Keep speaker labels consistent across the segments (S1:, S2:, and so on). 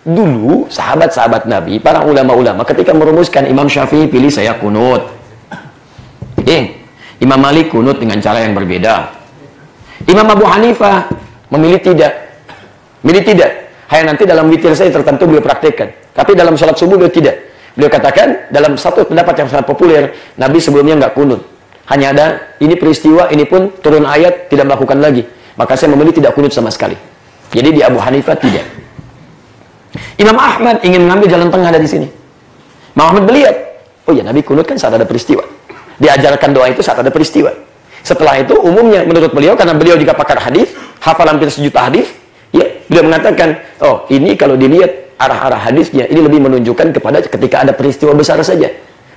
S1: Dulu sahabat-sahabat Nabi, para ulama-ulama ketika merumuskan, Imam Syafi'i pilih saya kunut. Imam Malik kunut dengan cara yang berbeda. Imam Abu Hanifah memilih tidak. Milih tidak. Hanya nanti dalam witir saya tertentu beliau praktekkan. Tapi dalam sholat subuh beliau tidak. Beliau katakan dalam satu pendapat yang sangat populer, Nabi sebelumnya nggak kunut. Hanya ada ini peristiwa, ini pun turun ayat tidak melakukan lagi. Maka saya memilih tidak kunut sama sekali. Jadi di Abu Hanifah tidak. Imam Ahmad ingin mengambil jalan tengah dari sini. Imam Ahmad melihat, oh ya Nabi kunut kan saat ada peristiwa. Diajarkan doa itu saat ada peristiwa. Setelah itu umumnya menurut beliau, karena beliau juga pakar hadis, hafal hampir 1 juta hadis, ya beliau mengatakan, oh ini kalau dilihat arah-arah hadisnya, ini lebih menunjukkan kepada ketika ada peristiwa besar saja.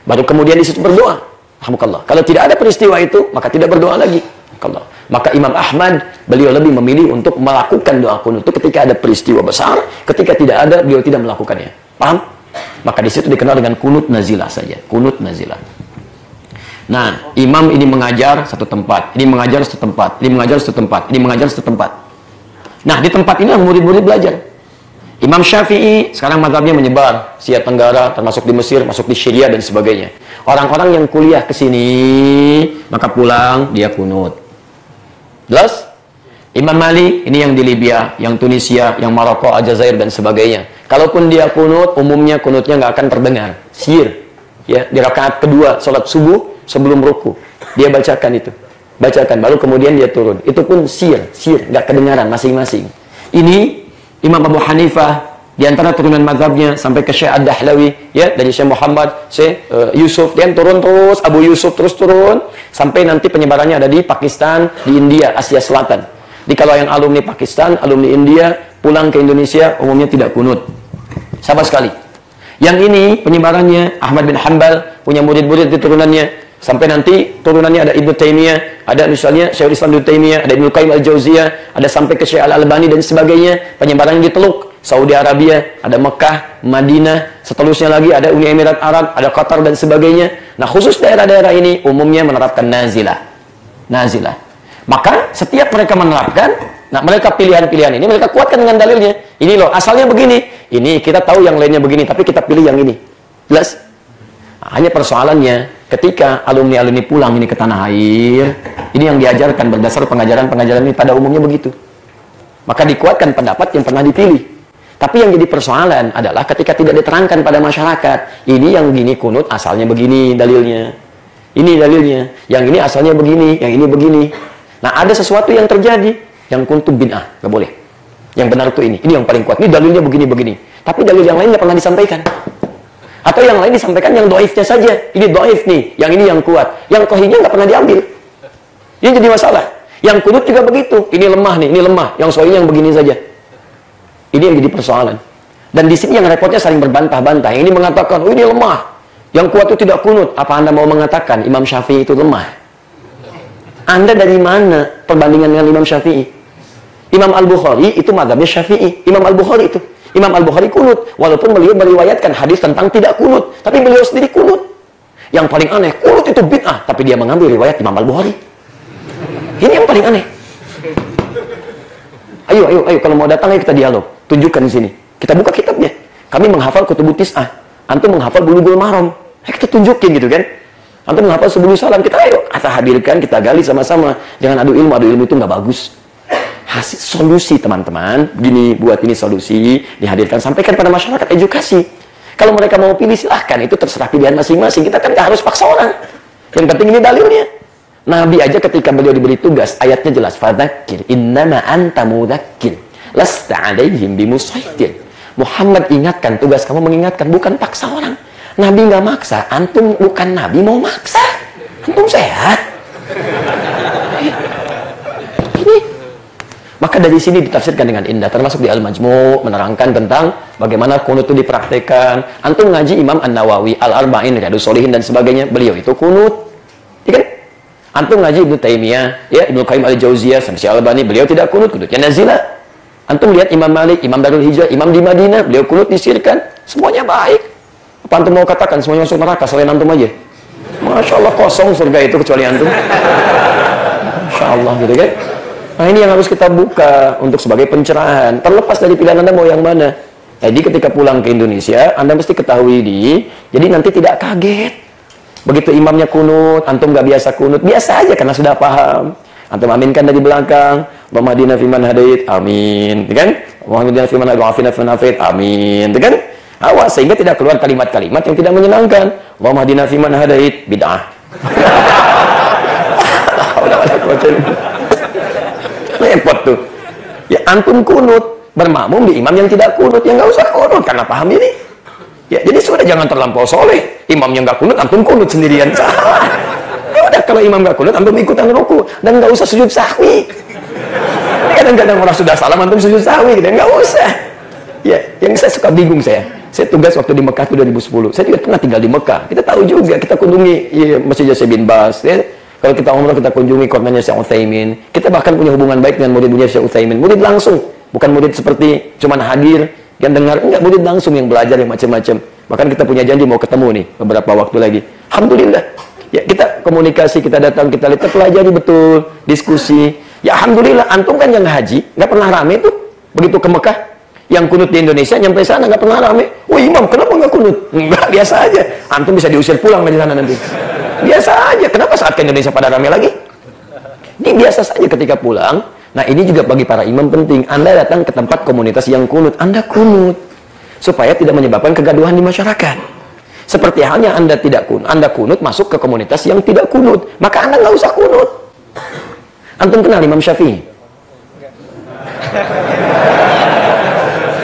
S1: Baru kemudian disitu berdoa. Alhamdulillah. Kalau tidak ada peristiwa itu, maka tidak berdoa lagi. Alhamdulillah. Maka Imam Ahmad, beliau lebih memilih untuk melakukan doa kunut itu ketika ada peristiwa besar, ketika tidak ada, beliau tidak melakukannya. Paham? Maka di situ dikenal dengan kunut nazilah saja. Kunut nazilah. Nah, imam ini mengajar satu tempat, ini mengajar satu tempat, ini mengajar satu tempat, ini mengajar satu tempat. Nah, di tempat ini murid-murid belajar. Imam Syafi'i sekarang mazhabnya menyebar, Asia Tenggara, termasuk di Mesir, masuk di Syria dan sebagainya. Orang-orang yang kuliah ke sini, maka pulang dia kunut. Jelas? Imam Malik ini yang di Libya, yang Tunisia, yang Maroko, Aljazair dan sebagainya. Kalaupun dia kunut, umumnya kunutnya nggak akan terdengar. Sir, ya di rakaat kedua sholat subuh sebelum ruku dia bacakan itu, bacakan, baru kemudian dia turun. Itu pun sir, nggak kedengaran masing-masing. Ini Imam Abu Hanifah di antara turunan mazhabnya sampai ke Syekh Ad-Dahlawi, ya dari Syekh Muhammad, Syekh Yusuf, dia turun terus, Abu Yusuf terus turun sampai nanti penyebarannya ada di Pakistan, di India, Asia Selatan. Di kalau yang alumni Pakistan, alumni India pulang ke Indonesia umumnya tidak kunut sama sekali. Yang ini penyebarannya Ahmad bin Hanbal punya murid-murid di turunannya, sampai nanti turunannya ada Ibnu Taimiyah, ada misalnya Syekhul Islam Ibnu Taimiyah, ada Ibnu Qayyim Al-Jauziyah, ada sampai ke Syekh Al-Albani dan sebagainya. Penyebarannya di Teluk, Saudi Arabia, ada Mekah, Madinah, seterusnya lagi ada Uni Emirat Arab, ada Qatar dan sebagainya. Nah, khusus daerah-daerah ini umumnya menerapkan nazilah. Nazilah. Maka setiap mereka menerapkan, nah mereka pilihan-pilihan ini mereka kuatkan dengan dalilnya. Ini loh, asalnya begini. Ini kita tahu yang lainnya begini, tapi kita pilih yang ini. Jelas? Nah, hanya persoalannya ketika alumni-alumni pulang ini ke tanah air, ini yang diajarkan berdasar pengajaran-pengajaran ini pada umumnya begitu. Maka dikuatkan pendapat yang pernah dipilih. Tapi yang jadi persoalan adalah ketika tidak diterangkan pada masyarakat, ini yang gini kunut asalnya begini dalilnya. Ini dalilnya. Yang ini asalnya begini, yang ini begini. Nah, ada sesuatu yang terjadi yang kuntu bid'ah, nggak boleh. Yang benar itu ini yang paling kuat. Ini dalilnya begini-begini. Tapi dalil yang lain nggak pernah disampaikan. Atau yang lain disampaikan yang doifnya saja. Ini doif nih, yang ini yang kuat. Yang qahihnya nggak pernah diambil. Ini jadi masalah. Yang kunut juga begitu. Ini lemah nih, ini lemah. Yang sahihnya yang begini saja. Ini yang jadi persoalan. Dan di sini yang repotnya saling berbantah-bantah. Yang ini mengatakan, oh ini lemah. Yang kuat itu tidak kunut. Apa Anda mau mengatakan Imam Syafi'i itu lemah? Anda dari mana perbandingan dengan Imam Syafi'i? Imam Al-Bukhari itu mazhabnya Syafi'i. Imam Al-Bukhari itu. Imam Al-Bukhari kunut. Walaupun beliau meriwayatkan hadis tentang tidak kunut. Tapi beliau sendiri kunut. Yang paling aneh, kunut itu bid'ah. Tapi dia mengambil riwayat Imam Al-Bukhari. Ini yang paling aneh. Ayo, kalau mau datang, ayo kita dialog. Tunjukkan di sini. Kita buka kitabnya. Kami menghafal Kutubut Tis'ah. Antum menghafal Bulughul Maram. Ayo kita tunjukin gitu kan. Antum menghafal Subulus Salam. Kita ayo, kita hadirkan, kita gali sama-sama. Jangan adu ilmu itu nggak bagus. Hasil solusi teman-teman. Begini, buat ini solusi. Dihadirkan, sampaikan pada masyarakat, edukasi. Kalau mereka mau pilih, silahkan. Itu terserah pilihan masing-masing. Kita kan nggak harus paksa orang. Yang penting ini dalilnya. Nabi aja ketika beliau diberi tugas, ayatnya jelas, fadzakir innama anta mudzakir lasta 'alaihim bimusaitir. Muhammad ingatkan, tugas kamu mengingatkan, bukan paksa orang. Nabi nggak maksa, antum bukan nabi mau maksa. Antum sehat. Ini. Maka dari sini ditafsirkan dengan indah, termasuk di Al-Majmu' menerangkan tentang bagaimana kunut itu dipraktekkan. Antum ngaji Imam An-Nawawi, Al-Arba'in, Riyadhus Shalihin dan sebagainya, beliau itu kunut. Ya kan? Antum ngaji Ibnu Taimiyah, ya Ibnu Qayyim Al-Jauziyah, sampai Al-Albani, beliau tidak kunut, kunutnya nazilah. Antum lihat Imam Malik, Imam Darul Hijrah, Imam di Madinah, beliau kunut disirkan, semuanya baik. Apa antum mau katakan semuanya masuk neraka selain antum aja? Masya Allah, kosong surga itu kecuali antum. Masya Allah gitu kan. Nah, ini yang harus kita buka untuk sebagai pencerahan. Terlepas dari pilihan Anda mau yang mana. Jadi ketika pulang ke Indonesia, Anda mesti ketahui jadi nanti tidak kaget. Begitu imamnya kunut, antum nggak biasa kunut, biasa aja karena sudah paham. Antum aminkan dari belakang, Allahumma hadina fiman hadait, amin, kan? Allahumma hadina fiman hadait, wa'afina fiman afait, amin, kan? Awas sehingga tidak keluar kalimat-kalimat yang tidak menyenangkan. Allahumma hadina fiman hadait, bid'ah. Repot tuh. Ya antum kunut, bermakmum di imam yang tidak kunut, ya nggak usah kunut karena paham ini. Ya jadi sudah jangan terlampau soleh. Imamnya nggak kunut, antum kunut sendirian. Salah. Ya udah kalau imam nggak kunut, antum ikutan ruku dan nggak usah sujud sahwi. Kadang-kadang orang sudah salam, antum sujud sahwi, gitu. Nggak usah. Ya, yang saya suka bingung saya tugas waktu di Mekah itu 2010. Saya juga pernah tinggal di Mekah. Kita tahu juga, kita kunjungi ya, Masjid Syekh bin Baz. Ya. Kalau kita umrah, kita kunjungi korbannya Syekh Utsaimin. Kita bahkan punya hubungan baik dengan murid-muridnya Syekh Utsaimin. Murid langsung, bukan murid seperti cuman hadir, yang dengar. Enggak, murid langsung yang belajar, yang macam-macam. Bahkan kita punya janji mau ketemu nih, beberapa waktu lagi. Alhamdulillah. Ya, kita komunikasi, kita datang, kita lihat, kita pelajari betul, diskusi. Ya, Alhamdulillah, antum kan yang haji, nggak pernah rame tuh. Begitu ke Mekah, yang kunut di Indonesia, nyampe sana nggak pernah rame. Oh imam, kenapa nggak kunut? Enggak, biasa aja. Antum bisa diusir pulang dari sana nanti. Biasa aja. Kenapa saat ke Indonesia pada rame lagi? Ini biasa saja ketika pulang. Nah ini juga bagi para imam penting. Anda datang ke tempat komunitas yang kunut, Anda kunut. Supaya tidak menyebabkan kegaduhan di masyarakat. Seperti halnya Anda tidak kunut, Anda kunut masuk ke komunitas yang tidak kunut. Maka Anda nggak usah kunut. Antum kenal Imam Syafi'i?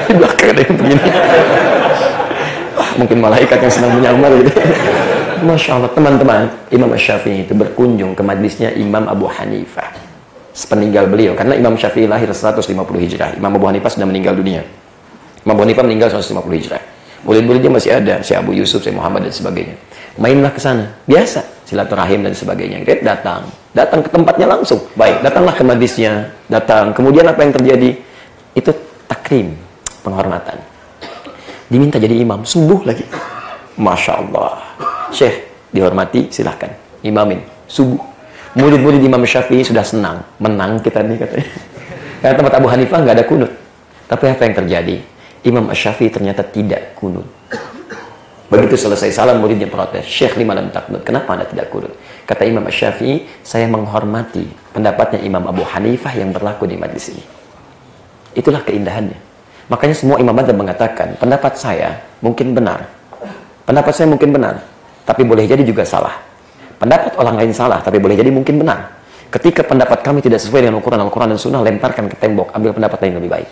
S1: Di belakang ada yang begini. Mungkin malaikat yang senang menyamar gitu. Masya Allah, teman-teman, Imam Syafi'i itu berkunjung ke majlisnya Imam Abu Hanifah sepeninggal beliau, karena Imam Syafi'i lahir 150 Hijrah, Imam Abu Hanifah sudah meninggal dunia. Imam Abu Hanifah meninggal 150 Hijrah. Murid-muridnya masih ada, Syekh Abu Yusuf, Syekh Muhammad dan sebagainya. Mainlah ke sana, biasa, silaturahim dan sebagainya. Dia datang ke tempatnya langsung. Baik, datanglah ke majlisnya, datang. Kemudian apa yang terjadi? Itu takrim, penghormatan. Diminta jadi imam, subuh lagi. Masya Allah. Syekh, dihormati, silahkan. Imamin, subuh. Murid-murid Imam Syafi'i sudah senang. Menang kita nih katanya. Karena tempat Abu Hanifah nggak ada kunut. Tapi apa yang terjadi? Imam Syafi'i ternyata tidak kunut. Begitu selesai salam, muridnya protes. Syekh, lima lam taknut. Kenapa Anda tidak kunut? Kata Imam Syafi'i, saya menghormati pendapatnya Imam Abu Hanifah yang berlaku di majlis ini. Itulah keindahannya. Makanya semua imam madzhab mengatakan, pendapat saya mungkin benar. Pendapat saya mungkin benar, tapi boleh jadi juga salah. Pendapat orang lain salah, tapi boleh jadi mungkin benar. Ketika pendapat kami tidak sesuai dengan Al-Quran dan Sunnah, lemparkan ke tembok, ambil pendapat lain lebih baik.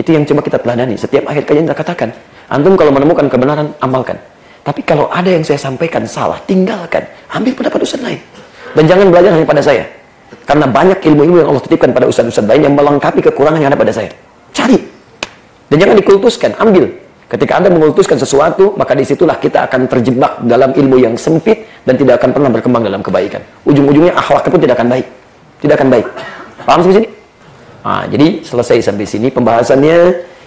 S1: Itu yang coba kita teladani. Setiap akhir kajian kita katakan, antum kalau menemukan kebenaran, amalkan. Tapi kalau ada yang saya sampaikan salah, tinggalkan. Ambil pendapat ustaz lain. Dan jangan belajar hanya pada saya. Karena banyak ilmu-ilmu yang Allah titipkan pada ustaz-ustaz lain yang melengkapi kekurangan yang ada pada saya. Cari. Dan jangan dikultuskan, ambil. Ketika Anda mengultuskan sesuatu, maka disitulah kita akan terjebak dalam ilmu yang sempit dan tidak akan pernah berkembang dalam kebaikan. Ujung-ujungnya akhlaknya pun tidak akan baik. Tidak akan baik. Paham sampai sini? Nah, jadi selesai sampai sini pembahasannya.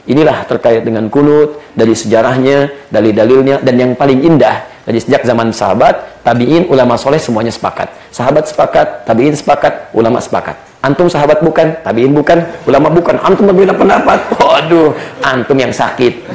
S1: Inilah terkait dengan kunut, dari sejarahnya, dari dalilnya, dan yang paling indah, dari sejak zaman sahabat, tabi'in, ulama soleh semuanya sepakat. Sahabat sepakat, tabi'in sepakat, ulama sepakat. Antum sahabat bukan, tabi'in bukan, ulama bukan, antum berbeda pendapat. Waduh, antum yang sakit.